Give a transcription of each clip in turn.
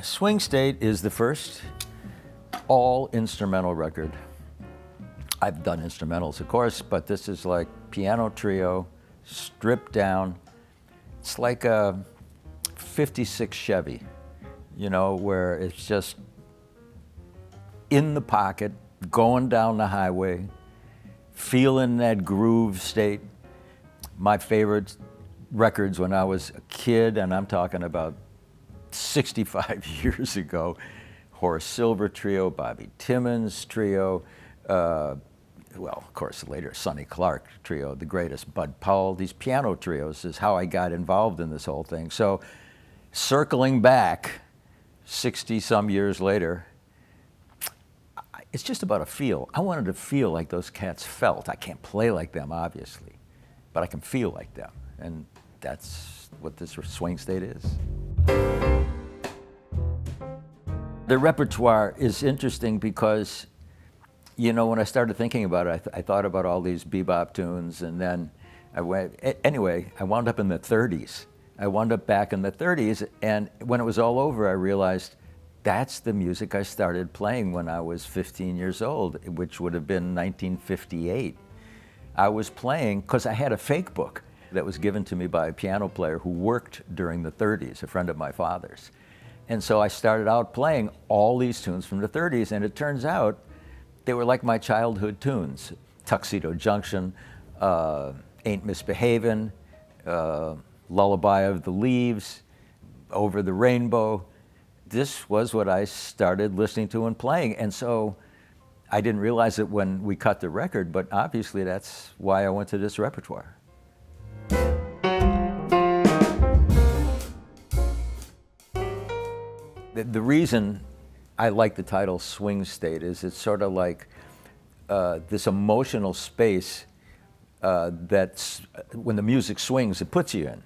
Swing State is the first all-instrumental record. I've done instrumentals, of course, but this is like piano trio, stripped down. It's like a 56 Chevy, you know, where it's just in the pocket, going down the highway, feeling that groove state. My favorite records when I was a kid, and I'm talking about 65 years ago, Horace Silver trio, Bobby Timmons trio, well, of course, later Sonny Clark trio, the greatest, Bud Powell. These piano trios is how I got involved in this whole thing. So circling back 60-some years later, it's just about a feel. I wanted to feel like those cats felt. I can't play like them, obviously, but I can feel like them. And that's what this Swing State is. The repertoire is interesting because, you know, when I started thinking about it, I thought about all these bebop tunes, and then I wound up in the 30s. I wound up back in the 30s, and when it was all over, I realized that's the music I started playing when I was 15 years old, which would have been 1958. I was playing, because I had a fake book that was given to me by a piano player who worked during the 30s, a friend of my father's. And so I started out playing all these tunes from the 30s, and it turns out they were like my childhood tunes. Tuxedo Junction, Ain't Misbehavin', Lullaby of the Leaves, Over the Rainbow. This was what I started listening to and playing. And so I didn't realize it when we cut the record, but obviously that's why I went to this repertoire. The reason I like the title Swing State is it's sort of like this emotional space that's, when the music swings, it puts you in.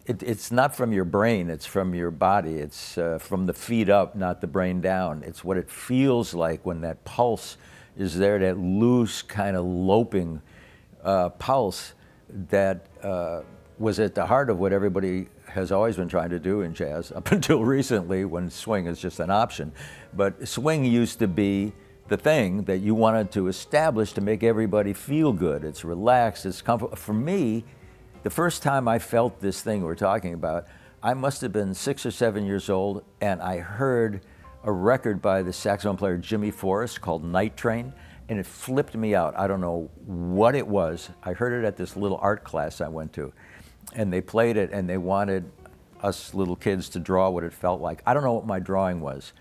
It's not from your brain, it's from your body. It's from the feet up, not the brain down. It's what it feels like when that pulse is there, that loose kind of loping pulse that was at the heart of what everybody has always been trying to do in jazz, up until recently when swing is just an option. But swing used to be the thing that you wanted to establish to make everybody feel good. It's relaxed, it's comfortable. For me, the first time I felt this thing we're talking about, I must have been 6 or 7 years old, and I heard a record by the saxophone player Jimmy Forrest called Night Train, and it flipped me out. I don't know what it was. I heard it at this little art class I went to, and they played it, and they wanted us little kids to draw what it felt like. I don't know what my drawing was,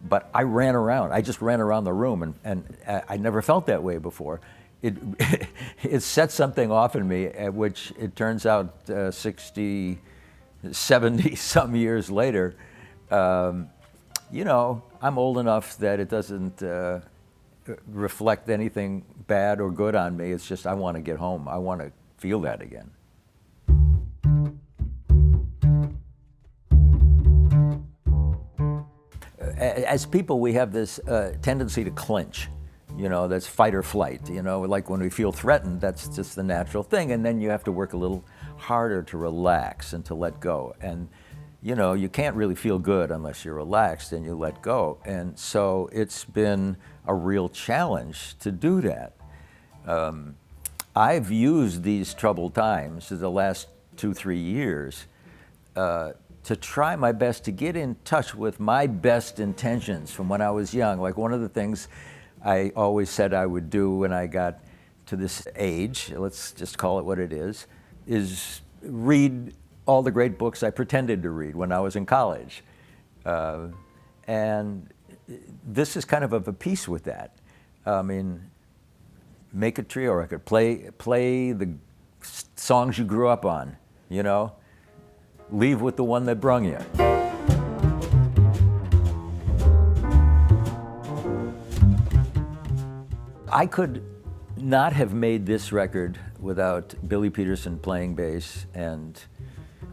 but I ran around. I just ran around the room, and I never felt that way before. It set something off in me, which it turns out 60, 70 some years later, you know, I'm old enough that it doesn't reflect anything bad or good on me. It's just I want to get home. I want to feel that again. As people, we have this tendency to clinch. You know, that's fight or flight. You know, like when we feel threatened, that's just the natural thing. And then you have to work a little harder to relax and to let go. And, you know, you can't really feel good unless you're relaxed and you let go. And so it's been a real challenge to do that. I've used these troubled times, the last 2-3 years, to try my best to get in touch with my best intentions from when I was young. Like one of the things I always said I would do when I got to this age, let's just call it what it is read all the great books I pretended to read when I was in college. And this is kind of a piece with that. I mean, make a trio record, play the songs you grew up on, you know? Leave with the one that brung you. I could not have made this record without Billy Peterson playing bass and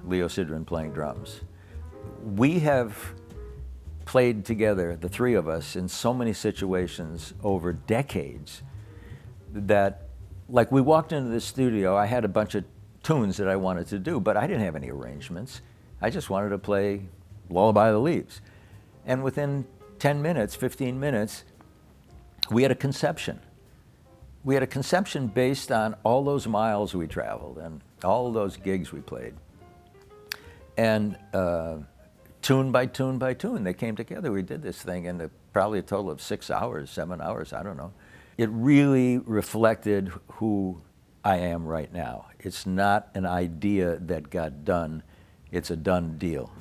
Leo Sidran playing drums. We have played together, the three of us, in so many situations over decades that, like, we walked into the studio, I had a bunch of tunes that I wanted to do, but I didn't have any arrangements. I just wanted to play Lullaby of the Leaves. And within 10 minutes, 15 minutes, we had a conception. We had a conception based on all those miles we traveled and all those gigs we played. And tune by tune by tune, they came together. We did this thing in probably a total of 6 hours, 7 hours, I don't know. It really reflected who I am right now. It's not an idea that got done, it's a done deal.